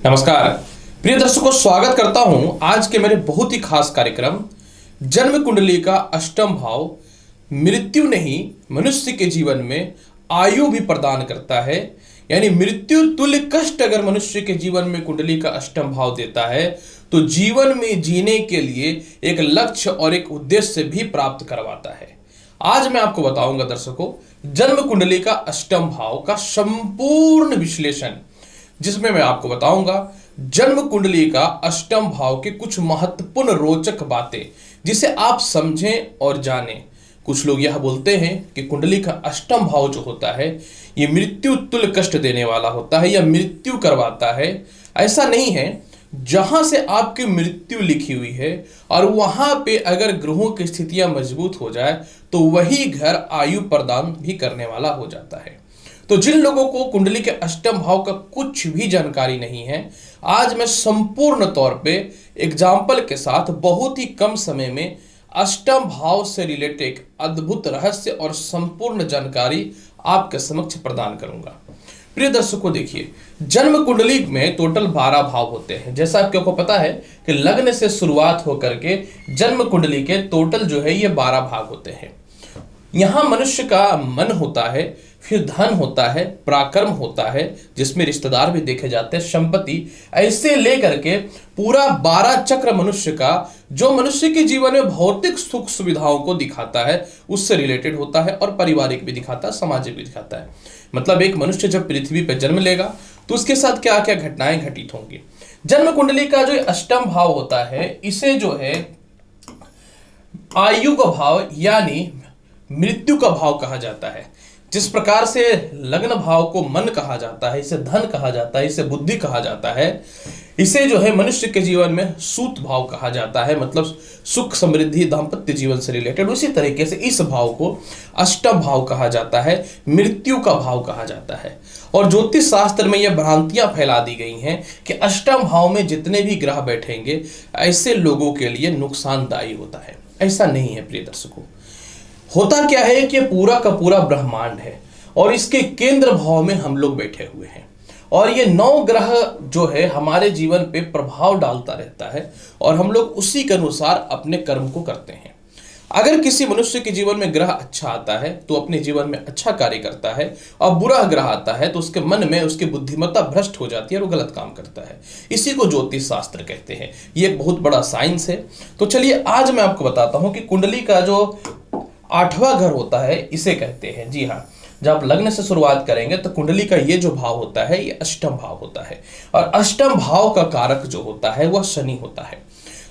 नमस्कार प्रिय दर्शकों, स्वागत करता हूं आज के मेरे बहुत ही खास कार्यक्रम जन्म कुंडली का अष्टम भाव मृत्यु नहीं मनुष्य के जीवन में आयु भी प्रदान करता है। यानी मृत्यु तुल्य कष्ट अगर मनुष्य के जीवन में कुंडली का अष्टम भाव देता है तो जीवन में जीने के लिए एक लक्ष्य और एक उद्देश्य भी प्राप्त करवाता है। आज मैं आपको बताऊंगा दर्शकों जन्म कुंडली का अष्टम भाव का संपूर्ण विश्लेषण, जिसमें मैं आपको बताऊंगा जन्म कुंडली का अष्टम भाव के कुछ महत्वपूर्ण रोचक बातें जिसे आप समझें और जानें। कुछ लोग यह बोलते हैं कि कुंडली का अष्टम भाव जो होता है ये मृत्यु तुल्य कष्ट देने वाला होता है या मृत्यु करवाता है। ऐसा नहीं है। जहां से आपकी मृत्यु लिखी हुई है और वहां पे अगर ग्रहों की स्थितियां मजबूत हो जाए तो वही घर आयु प्रदान भी करने वाला हो जाता है। तो जिन लोगों को कुंडली के अष्टम भाव का कुछ भी जानकारी नहीं है, आज मैं संपूर्ण तौर पे एग्जाम्पल के साथ बहुत ही कम समय में अष्टम भाव से रिलेटेड एक अद्भुत रहस्य और संपूर्ण जानकारी आपके समक्ष प्रदान करूंगा। प्रिय दर्शकों, देखिए जन्म कुंडली में टोटल 12 भाव होते हैं। जैसा आपको पता है कि लग्न से शुरुआत होकर के जन्म कुंडली के टोटल जो है ये 12 भाग होते हैं। यहां मनुष्य का मन होता है, फिर धन होता है, पराक्रम होता है जिसमें रिश्तेदार भी देखे जाते हैं, संपत्ति, ऐसे लेकर के पूरा 12 चक्र मनुष्य का जो मनुष्य के जीवन में भौतिक सुख सुविधाओं को दिखाता है उससे रिलेटेड होता है और पारिवारिक भी दिखाता है, सामाजिक भी दिखाता है। मतलब एक मनुष्य जब पृथ्वी पर जन्म लेगा तो उसके साथ क्या क्या घटनाएं घटित होंगी। जन्म कुंडली का जो अष्टम भाव होता है इसे जो है आयु का भाव यानी मृत्यु का भाव कहा जाता है। जिस प्रकार से लग्न भाव को मन कहा जाता है, इसे धन कहा जाता है, इसे बुद्धि कहा जाता है, इसे जो है मनुष्य के जीवन में सूत भाव कहा जाता है, मतलब सुख समृद्धि दाम्पत्य जीवन से रिलेटेड। उसी तरीके से इस भाव को अष्टम भाव कहा जाता है, मृत्यु का भाव कहा जाता है। और ज्योतिष शास्त्र में यह भ्रांतियां फैला दी गई हैं कि अष्टम भाव में जितने भी ग्रह बैठेंगे ऐसे लोगों के लिए नुकसानदायी होता है। ऐसा नहीं है प्रिय दर्शकों। होता क्या है कि पूरा का पूरा ब्रह्मांड है और इसके केंद्र भाव में हम लोग बैठे हुए हैं और ये 9 ग्रह जो है हमारे जीवन पे प्रभाव डालता रहता है और हम लोग उसी के अनुसार अपने कर्म को करते हैं। अगर किसी मनुष्य के जीवन में ग्रह अच्छा आता है तो अपने जीवन में अच्छा कार्य करता है और बुरा ग्रह आता है तो उसके मन में उसकी बुद्धिमत्ता भ्रष्ट हो जाती है और वो गलत काम करता है। इसी को ज्योतिष शास्त्र कहते हैं। ये एक बहुत बड़ा साइंस है। तो चलिए आज मैं आपको बताता हूं कि कुंडली का जो 8वां घर होता है इसे कहते हैं। जी हाँ, जब आप लग्न से शुरुआत करेंगे तो कुंडली का ये जो भाव होता है ये अष्टम भाव होता है और अष्टम भाव का कारक जो होता है वह शनि होता है।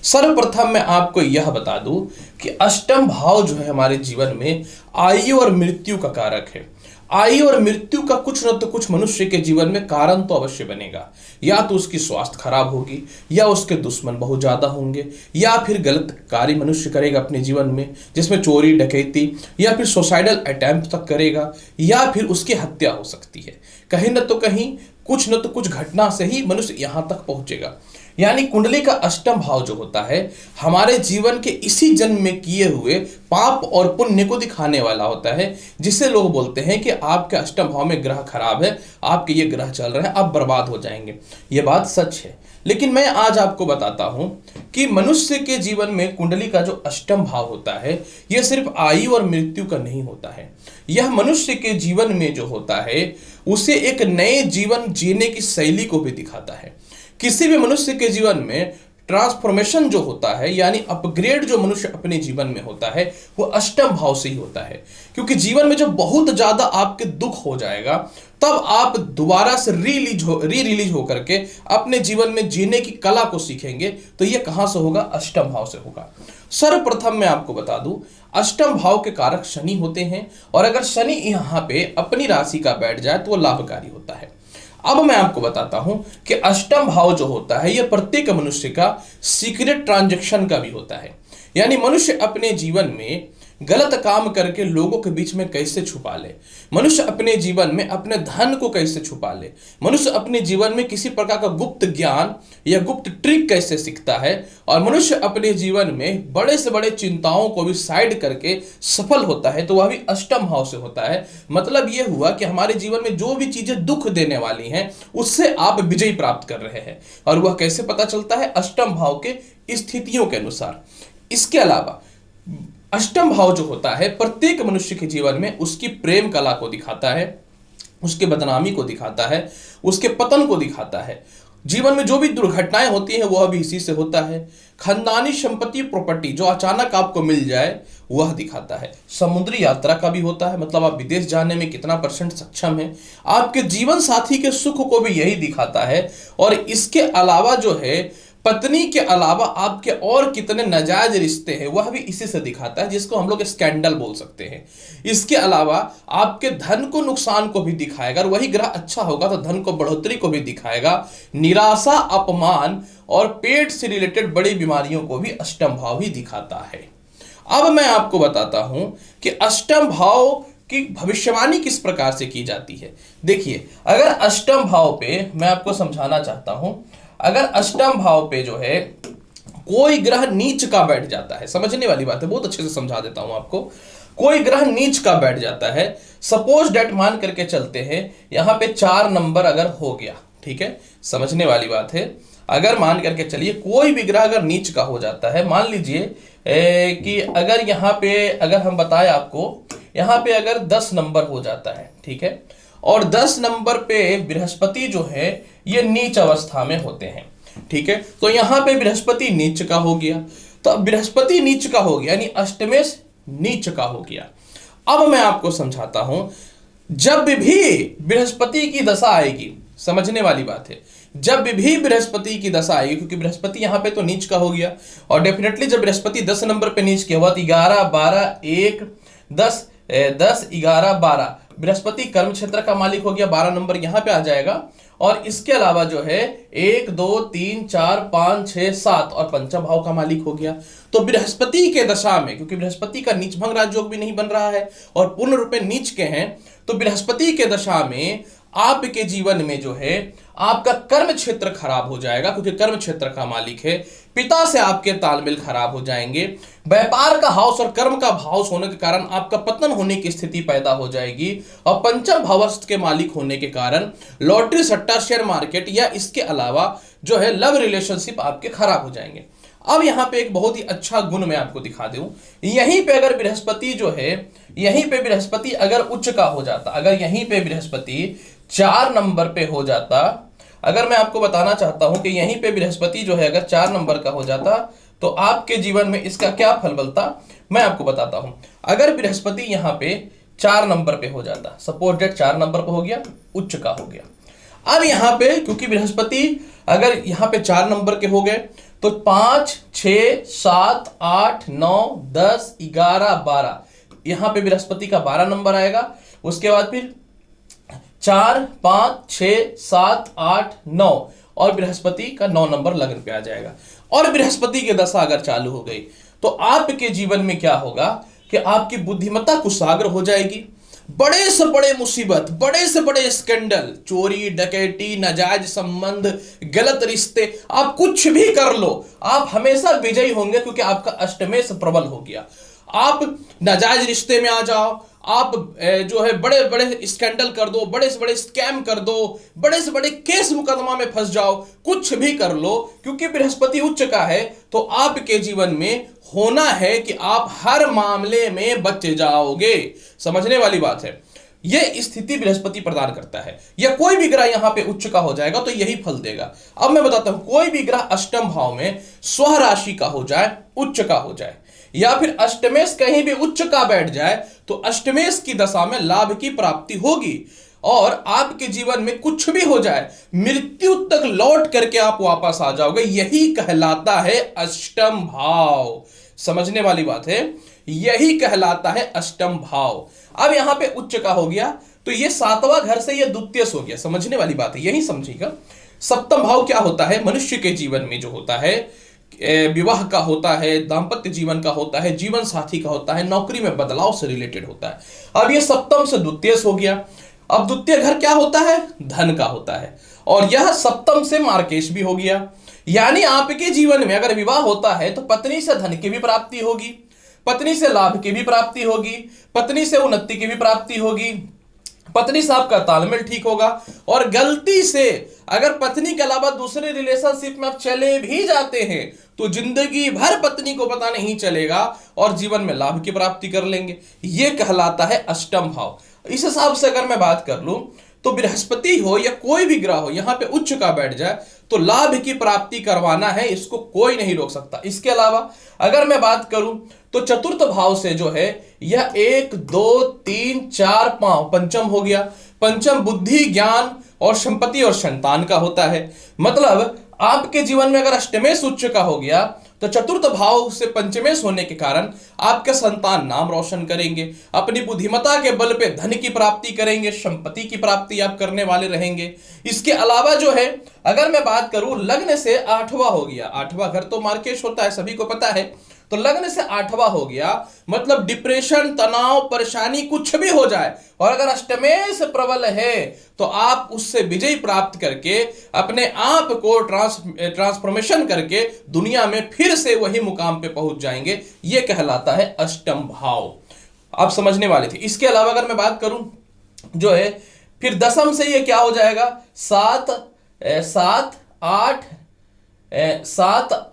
सर्वप्रथम मैं आपको यह बता दूं कि अष्टम भाव जो है हमारे जीवन में आयु और मृत्यु का कारक है। आयु और मृत्यु का कुछ न तो कुछ मनुष्य के जीवन में कारण तो अवश्य बनेगा। या तो उसकी स्वास्थ्य खराब होगी, या उसके दुश्मन बहुत ज्यादा होंगे, या फिर गलत कार्य मनुष्य करेगा अपने जीवन में जिसमें चोरी डकैती या फिर सुसाइडल अटेम्प्ट तक करेगा, या फिर उसकी हत्या हो सकती है। कहीं न तो कहीं कुछ न तो कुछ घटना से ही मनुष्य यहां तक पहुंचेगा। यानी कुंडली का अष्टम भाव जो होता है हमारे जीवन के इसी जन्म में किए हुए पाप और पुण्य को दिखाने वाला होता है, जिसे लोग बोलते हैं कि आपके अष्टम भाव में ग्रह खराब है, आपके ये ग्रह चल रहे हैं, आप बर्बाद हो जाएंगे। ये बात सच है, लेकिन मैं आज आपको बताता हूं कि मनुष्य के जीवन में कुंडली का जो अष्टम भाव होता है यह सिर्फ आयु और मृत्यु का नहीं होता है। यह मनुष्य के जीवन में जो होता है उसे एक नए जीवन जीने की शैली को भी दिखाता है। किसी भी मनुष्य के जीवन में ट्रांसफॉर्मेशन जो होता है यानी अपग्रेड जो मनुष्य अपने जीवन में होता है वो अष्टम भाव से ही होता है। क्योंकि जीवन में जब बहुत ज्यादा आपके दुख हो जाएगा तब आप दोबारा से री रिलीज होकर के अपने जीवन में जीने की कला को सीखेंगे। तो ये कहां से होगा? अष्टम भाव से होगा। सर्वप्रथम मैं आपको बता दूं अष्टम भाव के कारक शनि होते हैं और अगर शनि यहां पे अपनी राशि का बैठ जाए तो वो लाभकारी होता है। अब मैं आपको बताता हूं कि अष्टम भाव जो होता है यह प्रत्येक मनुष्य का सीक्रेट ट्रांजैक्शन का भी होता है। यानी मनुष्य अपने जीवन में गलत काम करके लोगों के बीच में कैसे छुपा ले, मनुष्य अपने जीवन में अपने धन को कैसे छुपा ले, मनुष्य अपने जीवन में किसी प्रकार का गुप्त ज्ञान या गुप्त ट्रिक कैसे सीखता है, और मनुष्य अपने जीवन में बड़े से बड़े चिंताओं को भी साइड करके सफल होता है, तो वह भी अष्टम भाव से होता है। मतलब यह हुआ कि हमारे जीवन में जो भी चीजें दुख देने वाली हैं उससे आप विजय प्राप्त कर रहे हैं, और वह कैसे पता चलता है? अष्टम भाव के स्थितियों के अनुसार। इसके अलावा अष्टम भाव जो होता है प्रत्येक मनुष्य के जीवन में उसकी प्रेम कला को दिखाता है, उसके बदनामी को दिखाता है, उसके पतन को दिखाता है। जीवन में जो भी दुर्घटनाएं होती हैं वह भी इसी से होता है। खानदानी संपत्ति प्रॉपर्टी जो अचानक आपको मिल जाए वह दिखाता है। समुद्री यात्रा का भी होता है, मतलब आप विदेश जाने में कितना % सक्षम है। आपके जीवन साथी के सुख को भी यही दिखाता है। और इसके अलावा जो है पत्नी के अलावा आपके और कितने नाजायज रिश्ते हैं वह भी इसी से दिखाता है, जिसको हम लोग स्कैंडल बोल सकते हैं। इसके अलावा आपके धन को नुकसान को भी दिखाएगा, और वही ग्रह अच्छा होगा तो धन को बढ़ोतरी को भी दिखाएगा। निराशा, अपमान और पेट से रिलेटेड बड़ी बीमारियों को भी अष्टम भाव ही दिखाता है। अब मैं आपको बताता हूं कि अष्टम भाव की भविष्यवाणी किस प्रकार से की जाती है। देखिए, अगर अष्टम भाव पे मैं आपको समझाना चाहता हूं, अगर अष्टम भाव पे जो है कोई ग्रह नीच का बैठ जाता है, समझने वाली बात है, बहुत अच्छे से समझा देता हूं आपको। कोई ग्रह नीच का बैठ जाता है, सपोज डेट मान करके चलते हैं, यहां पे 4 नंबर अगर हो गया, ठीक है, समझने वाली बात है। अगर मान करके चलिए कोई भी ग्रह अगर नीच का हो जाता है, मान लीजिए कि अगर यहां पे अगर हम बताएं आपको, यहां पे अगर 10 नंबर हो जाता है, ठीक है, और 10 नंबर पे बृहस्पति जो है ये नीच अवस्था में होते हैं, ठीक है, तो यहां पे बृहस्पति नीच का हो गया। तो अब बृहस्पति नीच का हो गया यानी अष्टमेश नीच का हो गया। अब मैं आपको समझाता हूं, जब भी बृहस्पति की दशा आएगी, समझने वाली बात है, जब भी बृहस्पति की दशा आएगी, क्योंकि बृहस्पति यहां पे तो नीच का हो गया, और डेफिनेटली जब बृहस्पति 10 नंबर पे नीच किया हुआ तो 11 12 1 10 10 11 12 बृहस्पति कर्म क्षेत्र का मालिक हो गया, 12 नंबर यहां पे आ जाएगा। और इसके अलावा जो है 1 2 3 4 5 6 7 और पंचम भाव का मालिक हो गया। तो बृहस्पति के दशा में, क्योंकि बृहस्पति का नीच भंग राजयोग भी नहीं बन रहा है और पूर्ण रूप में नीच के हैं, तो बृहस्पति के दशा में आपके जीवन में जो है आपका कर्म क्षेत्र खराब हो जाएगा, क्योंकि कर्म क्षेत्र का मालिक है। पिता से आपके तालमेल खराब हो जाएंगे। व्यापार का हाउस और कर्म का हाउस होने के कारण आपका पतन होने की स्थिति पैदा हो जाएगी, और पंचम भावस्थ के मालिक होने के कारण लॉटरी, सट्टा, शेयर मार्केट या इसके अलावा जो है लव रिलेशनशिप आपके खराब हो जाएंगे। अब यहां पे एक बहुत ही अच्छा गुण मैं आपको दिखा दूं, यहीं पे अगर बृहस्पति जो है, यहीं पे बृहस्पति अगर उच्च का हो जाता, अगर यहीं पे बृहस्पति 4 नंबर पे हो जाता, अगर मैं आपको बताना चाहता हूं कि यहीं पे बृहस्पति जो है अगर 4 नंबर का हो जाता तो आपके जीवन में इसका क्या फल बनता, मैं आपको बताता हूं। अगर बृहस्पति यहां पे 4 नंबर पे हो जाता, सपोज डेट 4 नंबर पे हो गया, उच्च का हो गया। अब यहां पे क्योंकि बृहस्पति अगर यहां पे 4 नंबर के हो गए तो 5 6 7 8 9 10 11 12 यहां पे बृहस्पति का 12 नंबर आएगा। उसके बाद फिर 4 5 6 7 8 9 और बृहस्पति का 9 नंबर लगन पे आ जाएगा। और बृहस्पति की दशा अगर चालू हो गई तो आपके जीवन में क्या होगा कि आपकी बुद्धिमत्ता कुशाग्र हो जाएगी। बड़े से बड़े मुसीबत, बड़े से बड़े स्कैंडल, चोरी डकैती, नाजायज संबंध, गलत रिश्ते, आप कुछ भी कर लो, आप हमेशा विजयी होंगे, क्योंकि आपका अष्टमेश प्रबल हो गया। आप नाजायज रिश्ते में आ जाओ, आप जो है बड़े बड़े स्कैंडल कर दो, बड़े से बड़े स्कैम कर दो, बड़े से बड़े केस मुकदमा में फंस जाओ, कुछ भी कर लो, क्योंकि बृहस्पति उच्च का है तो आपके जीवन में होना है कि आप हर मामले में बच जाओगे। समझने वाली बात है, यह स्थिति बृहस्पति प्रदान करता है। या कोई भी ग्रह यहां पे उच्च का हो जाएगा तो यही फल देगा। अब मैं बताता हूं, कोई भी ग्रह अष्टम भाव में स्व राशि का हो जाए, उच्च का हो जाए, या फिर अष्टमेश कहीं भी उच्च का बैठ जाए तो अष्टमेश की दशा में लाभ की प्राप्ति होगी, और आपके जीवन में कुछ भी हो जाए, मृत्यु तक लौट करके आप वापस आ जाओगे। यही कहलाता है अष्टम भाव। समझने वाली बात है, यही कहलाता है अष्टम भाव। अब यहां पे उच्च का हो गया तो ये 7वां घर से ये द्वितीय हो गया। समझने वाली बात है, यही समझिएगा। सप्तम भाव क्या होता है मनुष्य के जीवन में जो होता है, विवाह का होता है, दाम्पत्य जीवन का होता है, जीवन साथी का होता है, नौकरी में बदलाव से रिलेटेड होता है। अब ये सप्तम से द्वितीय हो गया। अब द्वितीय घर क्या होता है? धन का होता है, और यह सप्तम से मार्केश भी हो गया। यानी आपके जीवन में अगर विवाह होता है तो पत्नी से धन की भी प्राप्ति होगी, पत्नी से लाभ की भी प्राप्ति होगी, पत्नी से उन्नति की भी प्राप्ति होगी, पत्नी से आपका तालमेल ठीक होगा। और गलती से अगर पत्नी के अलावा दूसरे रिलेशनशिप में आप चले भी जाते हैं तो जिंदगी भर पत्नी को पता नहीं चलेगा और जीवन में लाभ की प्राप्ति कर लेंगे। यह कहलाता है अष्टम भाव। इस हिसाब से अगर मैं बात कर लूं तो बृहस्पति हो या कोई भी ग्रह हो यहां पे उच्च का बैठ जाए तो लाभ की प्राप्ति करवाना है, इसको कोई नहीं रोक सकता। इसके अलावा अगर मैं बात करूं तो चतुर्थ भाव से जो है यह 1 2 3 4 5 पंचम हो गया। पंचम बुद्धि, ज्ञान और संपत्ति और संतान का होता है। मतलब आपके जीवन में अगर अष्टमेश उच्च का हो गया तो चतुर्थ भाव से पंचमेश होने के कारण आपके संतान नाम रोशन करेंगे, अपनी बुद्धिमत्ता के बल पे धन की प्राप्ति करेंगे, संपत्ति की प्राप्ति आप करने वाले रहेंगे। इसके अलावा जो है अगर मैं बात करूं लग्न से 8वां हो गया, 8वां घर तो मार्केश होता है, सभी को पता है। तो लग्न से 8वां हो गया मतलब डिप्रेशन, तनाव, परेशानी कुछ भी हो जाए और अगर अष्टमेश प्रबल है तो आप उससे विजय प्राप्त करके अपने आप को ट्रांसफॉर्मेशन करके दुनिया में फिर से वही मुकाम पे पहुंच जाएंगे। यह कहलाता है अष्टम भाव। आप समझने वाले थे। इसके अलावा अगर मैं बात करूं जो है फिर दसम से ये क्या हो जाएगा? 7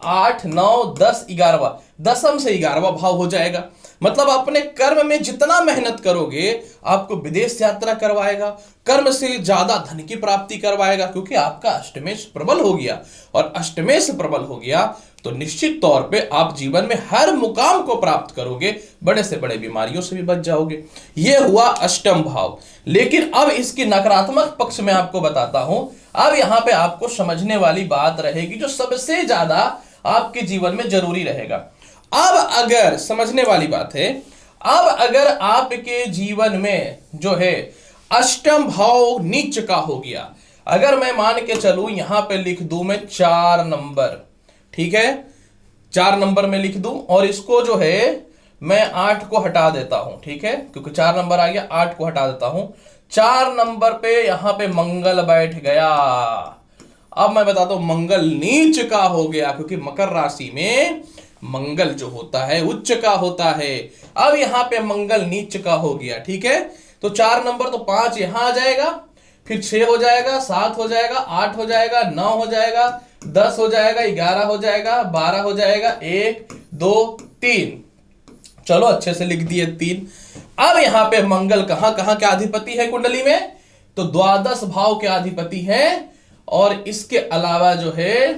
8 9 10 11वां, दसम से 11वां भाव हो जाएगा। मतलब अपने कर्म में जितना मेहनत करोगे आपको विदेश यात्रा करवाएगा, कर्म से ज्यादा धन की प्राप्ति करवाएगा, क्योंकि आपका अष्टमेश प्रबल हो गया। और अष्टमेश प्रबल हो गया तो निश्चित तौर पे आप जीवन में हर मुकाम को प्राप्त करोगे, बड़े से बड़े बीमारियों से भी बच जाओगे। यह हुआ अष्टम भाव। लेकिन अब इसकी नकारात्मक पक्ष में आपको बताता हूं। अब यहां पे आपको समझने वाली बात रहेगी जो सबसे ज्यादा आपके जीवन में जरूरी रहेगा। अब अगर समझने वाली बात है, अब अगर आपके जीवन में जो है अष्टम भाव नीच का हो गया, अगर मैं मान के चलूं यहां पे लिख दूं मैं 4 नंबर, ठीक है, 4 नंबर में लिख दूं और इसको जो है मैं 8 को हटा देता हूं, ठीक है, क्योंकि 4 नंबर आ गया, 8 को हटा देता हूं। 4 नंबर पे यहां पे मंगल बैठ गया। अब मैं बताता हूं मंगल नीच का हो गया, क्योंकि मकर राशि में मंगल जो होता है उच्च का होता है। अब यहां पे मंगल नीच का हो गया, ठीक है। तो 4 नंबर तो 5 यहां आ जाएगा, फिर 6 हो जाएगा, 7 हो जाएगा, 8 हो जाएगा, 9 हो जाएगा, 10 हो जाएगा, 11 हो जाएगा, 12 हो जाएगा, 1 2 3। चलो अच्छे से लिख दिए 3। अब यहां पे मंगल कहां कहां के अधिपति है कुंडली में? तो द्वादश भाव के अधिपति है। और इसके अलावा जो है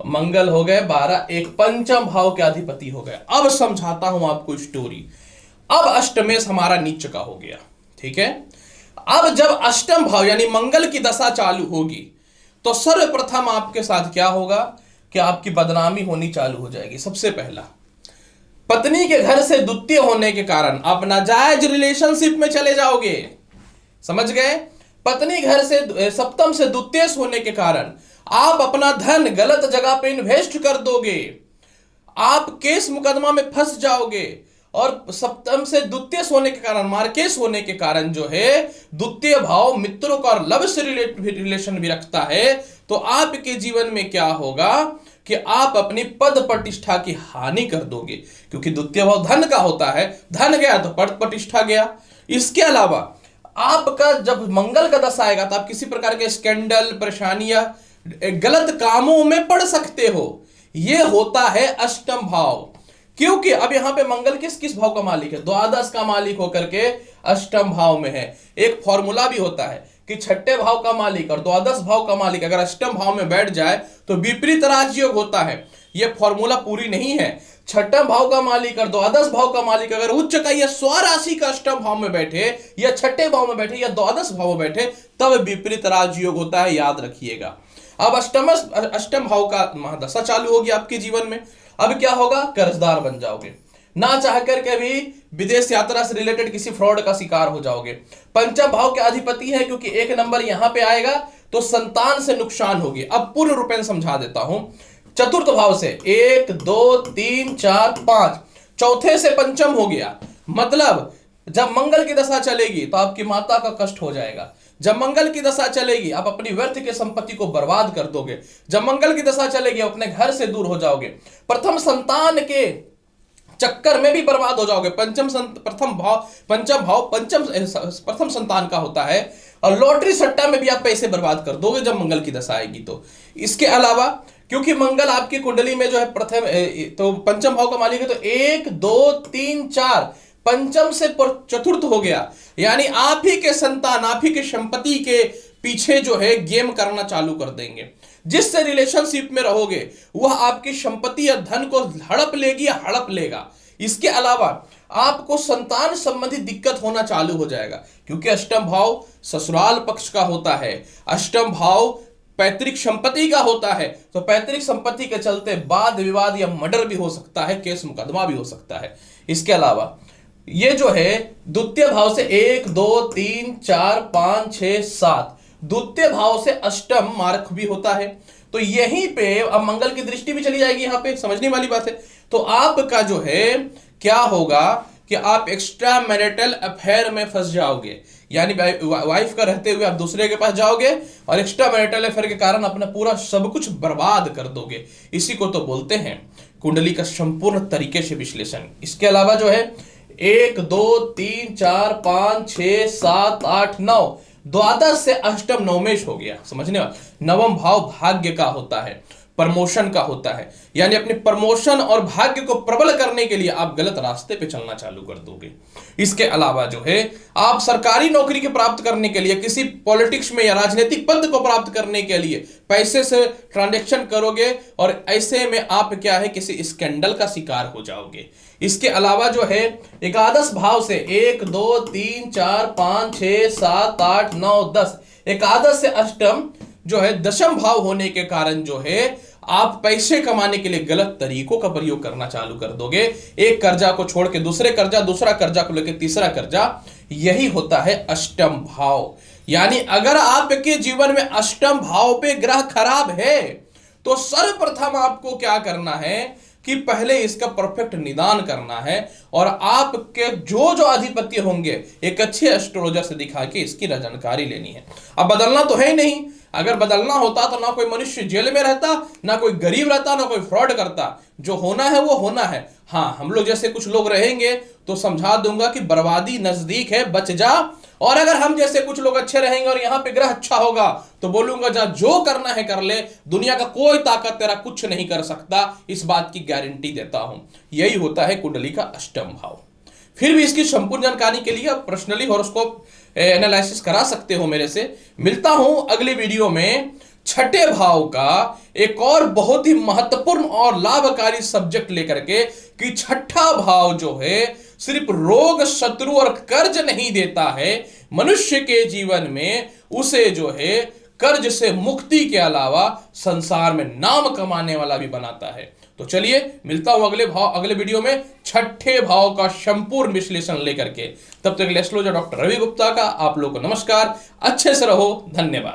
मंगल हो गए 12, एक पंचम भाव के अधिपति हो गए। अब समझाता हूं आपको स्टोरी। अब अष्टमेश हमारा नीच का हो गया, ठीक है। अब जब अष्टम भाव यानी मंगल की दशा चालू होगी तो सर्वप्रथम आपके साथ क्या होगा कि आपकी बदनामी होनी चालू हो जाएगी। सबसे पहला, पत्नी के घर से द्वितीय होने के कारण आप नाजायज रिलेशनशिप में चले जाओगे, समझ गए। पत्नी घर से सप्तम से द्वितीय होने के कारण आप अपना धन गलत जगह पे इन्वेस्ट कर दोगे, आप केस मुकदमा में फंस जाओगे। और सप्तम से द्वितीय होने के कारण, मार्केश होने के कारण जो है द्वितीय भाव मित्रों का और लव से रिलेशन भी रखता है। तो आपके जीवन में क्या होगा कि आप अपनी पद प्रतिष्ठा की हानि कर दोगे, क्योंकि द्वितीय भाव धन का होता है, धन गया तो पद प्रतिष्ठा गया। इसके अलावा आपका जब मंगल का दशा आएगा तो आप किसी प्रकार के स्कैंडल, परेशानियां, गलत कामों में पड़ सकते हो। यह होता है अष्टम भाव, क्योंकि अब यहां पे मंगल किस किस भाव का मालिक है? द्वादश का मालिक होकर के अष्टम भाव में है। एक फॉर्मूला भी होता है कि छठे भाव का मालिक और द्वादश भाव का मालिक अगर अष्टम भाव में बैठ जाए तो विपरीत राजयोग होता है। यह फॉर्मूला पूरी नहीं है। छठा भाव का मालिक और द्वादश भाव का मालिक अगर उच्च का या स्वराशि का अष्टम भाव में बैठे या छठे भाव में बैठे या द्वादश भाव में बैठे तब विपरीत राजयोग होता है, याद रखिएगा। अब अष्टम भाव का महादशा चालू होगी आपके जीवन में। अब क्या होगा? कर्जदार बन जाओगे, ना चाहकर के भी विदेश यात्रा से रिलेटेड किसी फ्रॉड का शिकार हो जाओगे। पंचम भाव के अधिपति है, क्योंकि 1 नंबर यहां पे आएगा तो संतान से नुकसान होगी। अब पूर्ण रूपेण समझा देता हूं। चतुर्थ भाव से 1 2 3 4 5, चौथे से पंचम हो गया। मतलब जब मंगल की दशा चलेगी तो आपकी माता का कष्ट हो जाएगा। जब मंगल की दशा चलेगी आप अपनी व्यर्थ के संपत्ति को बर्बाद कर दोगे। जब मंगल की दशा चलेगी अपने घर से दूर हो जाओगे। प्रथम संतान के चक्कर में भी बर्बाद हो जाओगे। पंचम प्रथम संतान का होता है, और लॉटरी सट्टा में भी आप पैसे बर्बाद कर दोगे जब मंगल की दशा आएगी तो। इसके अलावा क्योंकि मंगल आपकी कुंडली में जो है प्रथम तो पंचम भाव का मालिक है, तो 1 2 3 4 पंचम से चतुर्थ हो गया। यानी आप ही के संतान आप ही के संपत्ति के पीछे जो है गेम करना चालू कर देंगे। जिससे रिलेशनशिप में रहोगे वह आपकी संपत्ति या धन को हड़प लेगी या हड़प लेगा। इसके अलावा आपको संतान संबंधी दिक्कत होना चालू हो जाएगा, क्योंकि अष्टम भाव ससुराल पक्ष का होता है, अष्टम भाव पैतृक संपत्ति का होता है। तो पैतृक संपत्ति के चलते वाद विवाद या मर्डर भी हो सकता है, केस मुकदमा भी हो सकता है। इसके अलावा ये जो है द्वितीय भाव से 1 2 3 4 5 6 7 द्वितीय भाव से अष्टम मार्क भी होता है। तो यहीं पे अब मंगल की दृष्टि भी चली जाएगी, यहां पे समझने वाली बात है। तो आपका जो है क्या होगा कि आप एक्स्ट्रा मैरिटल अफेयर में फंस जाओगे, यानी वाइफ का रहते हुए आप दूसरे के पास जाओगे और एक्स्ट्रा मैरिटल अफेयर के कारण अपना पूरा सब कुछ बर्बाद कर दोगे। इसी को तो बोलते हैं कुंडली का संपूर्ण तरीके से विश्लेषण। इसके अलावा जो है 1 2 3 4 5 6 7 8 9 द्वादश से अष्टम नवमेश हो गया। समझने वाला नवम भाव भाग्य का होता है, प्रमोशन का होता है, यानी अपने प्रमोशन और भाग्य को प्रबल करने के लिए आप गलत रास्ते पे चलना चालू कर दोगे। इसके अलावा जो है आप सरकारी नौकरी के प्राप्त करने के लिए, किसी पॉलिटिक्स में या राजनीतिक पद को प्राप्त करने के लिए पैसे से ट्रांजैक्शन करोगे, और ऐसे में आप क्या है किसी स्कैंडल का शिकार हो जाओगे। इसके अलावा जो है एकादश भाव से 1 2 3 4 5 6 7 8 9 10 एकादश से अष्टम जो है दशम भाव होने के कारण जो है आप पैसे कमाने के लिए गलत तरीकों का प्रयोग करना चालू कर दोगे। एक कर्जा को छोड़ के दूसरे कर्जा, दूसरा कर्जा को लेकर तीसरा कर्जा, यही होता है अष्टम भाव। यानी अगर आपके जीवन में अष्टम भाव पे ग्रह खराब है तो सर्वप्रथम आपको क्या करना है कि पहले इसका परफेक्ट निदान करना है, और आपके जो जो अधिपति होंगे एक अच्छे एस्ट्रोलॉजर से दिखा के इसकी जानकारी लेनी है। अब बदलना तो है ही नहीं, अगर बदलना होता तो ना कोई मनुष्य जेल में रहता, ना कोई गरीब रहता, ना कोई फ्रॉड करता। जो होना है वो होना है। हाँ, हम लोग जैसे कुछ लोग रहेंगे तो समझा दूंगा कि बर्बादी नजदीक है, बच जा। और अगर हम जैसे कुछ लोग अच्छे रहेंगे और यहां पे ग्रह अच्छा होगा तो बोलूंगा जा जो करना है कर ले, दुनिया का कोई ताकत तेरा कुछ नहीं कर सकता, इस बात की गारंटी देता हूं। यही होता है कुंडली का अष्टम भाव। फिर भी इसकी संपूर्ण जानकारी के लिए आप पर्सनली हॉरोस्कोप एनालिसिस करा सकते हो मेरे से। मिलता हूं अगले वीडियो में छठे भाव का एक और बहुत ही महत्वपूर्ण और लाभकारी सब्जेक्ट लेकर के, कि छठा भाव जो है सिर्फ रोग, शत्रु और कर्ज नहीं देता है मनुष्य के जीवन में, उसे जो है कर्ज से मुक्ति के अलावा संसार में नाम कमाने वाला भी बनाता है। तो चलिए मिलता हूं अगले वीडियो में छठे भाव का संपूर्ण विश्लेषण लेकर के। तब तक एस्ट्रोलॉजर डॉक्टर रवि गुप्ता का आप लोगों को नमस्कार। अच्छे से रहो, धन्यवाद।